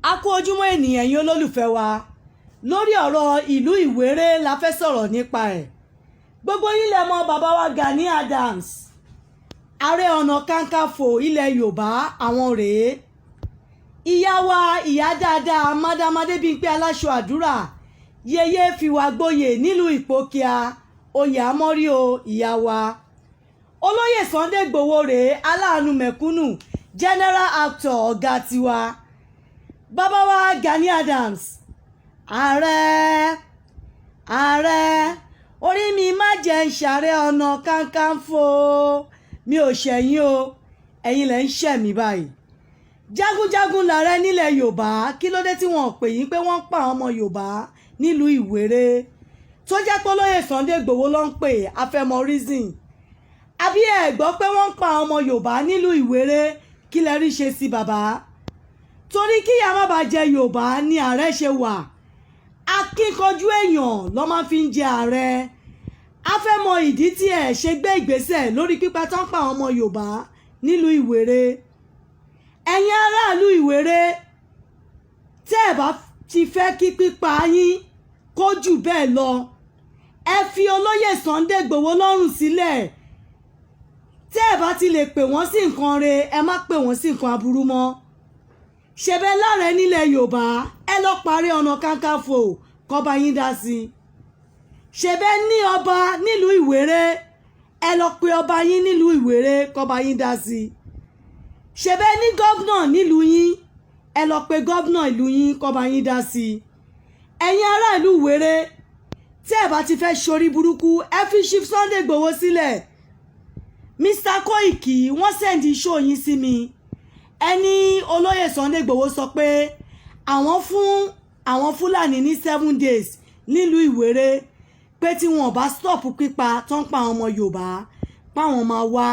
A kú ojúmọ́ ènìyàn yín olólùfẹ́ wa lórí ọ̀rọ̀ ìlú Ìwéré la fẹ́ sọ̀rọ̀ nípa ẹ̀. Gbogbo yín lẹ mọ̀ bàbá wa Gani Adams, ààrẹ Onokakafo ilẹ̀ Yorùbá, àwọn rèé. Ìyá wa ìyá dáadáa Madam Adébímpé aláṣọ àdúrà yeye fìwà gboyè nílùú Ìpókíà oyè àmọ́rí o ìyá wa. Olóyè Sunday Igboho rèé aláàánú mẹ̀kúnnù general actor ọ̀gá tiwa. Bàbá wa Gani Adams, ààrẹ orí mi má jẹ́ ń ṣàárẹ̀ Onokakafo, mi ò ṣẹ̀yìn o, ẹ̀yin lẹ̀ ń ṣẹ̀ mí báyìí. Jagunjagun lààrẹ nílẹ̀ Yorùbá, kí ló dé tí wọ́n pè yín pé wọ́n ń pa ọmọ Yorùbá nílùú Ìwéré tó jẹ́ pé olóyè Sunday Igboho ló ń pè afẹ́mọ́ reason. Àbí ẹ gbọ́ pé wọ́n ń pa ọmọ Yorùbá nílùú Ìwéré, kí lẹ rí ṣe sí bàbá? Torí kíyà má bàa jẹ Yorùbá ni ààrẹ ṣe wà. Akíkanjú èèyàn ló máa fi ń jẹ ààrẹ. A fẹ́ mọ ìdí tí ẹ ṣe gbé ìgbésẹ̀ lórí pípa tán pa ọmọ Yorùbá nílùú Ìwéré. Ẹ̀yin aráàlú Ìwéré, tẹ́ ẹ bá ti fẹ́ kí pípa yín kó jù bẹ́ẹ̀ lọ, ẹ fi olóyè Sunday Igboho lọ́rùn sílẹ̀. Tẹ́ ẹ bá ti lè pè wọ́n sí nǹkan re, ẹ má pè wọ́n sí nǹkan aburú mọ́. Ṣebẹ́ láàrẹ nílẹ̀ Yorùbá, ẹ lọ parí Onokakafo kọba yín dá sí. Ṣebẹ́ ní ọba nílùú Ìwéré, ẹ lọ pe ọba yín nílùú Ìwéré kọba yín dá sí. Ṣebẹ́ ní gọ́vnà nílùú yín, ẹ lọ pe gọ́vnà ìlú yín kọba yín dá sí. Ẹ̀yin ará ìlú Ìwéré, tí ẹ bá ti fẹ́ ṣorí burúkú, ẹ fi Chief Sunday Igboho sílẹ̀. Mr. Koiki wọ́n sẹ́ndì ṣó yín sí mi. Ẹni olóyè Sunday Igboho sọ pé àwọn fún àwọn Fúlàní ní 7 days nílùú Ìwéré, pé tí wọn bá stop pípa tó ń pa àwọn ọmọ Yorùbá, páwọn máa wá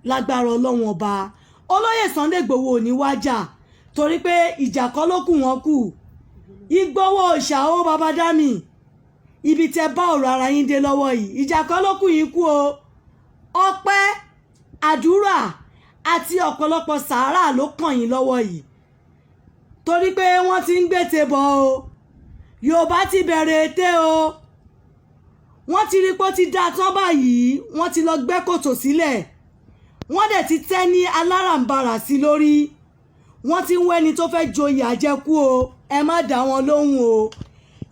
lágbára Ọlọ́run ọba. Olóyè Sunday Igboho ò ní wájà torí pé ìjà kọ́ ló kù wọ́n kù. Igboho Osha ó bàbá dámì, ibi tẹ bá ọ̀rọ̀ ara yín dé lọ́wọ́ yìí, ìjà kọ́ ló kù yín kú o. Ọpẹ́, àdúrà àti ọ̀pọ̀lọpọ̀ sàárà ló kàn yín lọ́wọ́ yìí torí pé wọ́n ti ń gbètè bọ̀ o. Yorùbá ti bẹ̀rẹ̀ ète o. Wọ́n ti rí pé ó ti dá tán báyìí, wọ́n ti lọ gbẹ́ kòtò sílẹ̀, wọ́n dẹ̀ ti tẹ́ ní aláràǹbarà sí lórí. Wọ́n ti ń wẹ́ni tó fẹ́ joyè àjẹkú o, ẹ má dá wọn lóhùn o.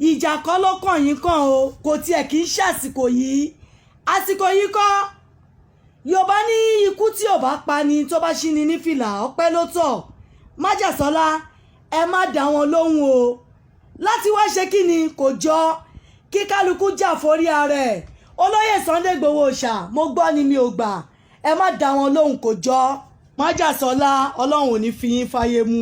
Ìjà kọ́ ló kàn yín kàn o, kò tiẹ̀ kì í ṣàsìkò yìí. Àsìkò yìí kọ́. Yorùbá ní ikú tí ò bá pa ni tó bá ṣí ni ní fìlà ọpẹ́ ló tọ́. Májàsọ́lá, ẹ má dá wọn lóhùn o. Láti wá ṣe kí ni kò jọ kí kálukú jà forí ara ẹ̀. Olóyè Sunday Igboho Osha, mo gbọ́ ni mi ò gbà, ẹ má dá wọn lóhùn kò jọ. Májàsọ́lá, Ọlọ́run ò ní fi yín fáyé mú.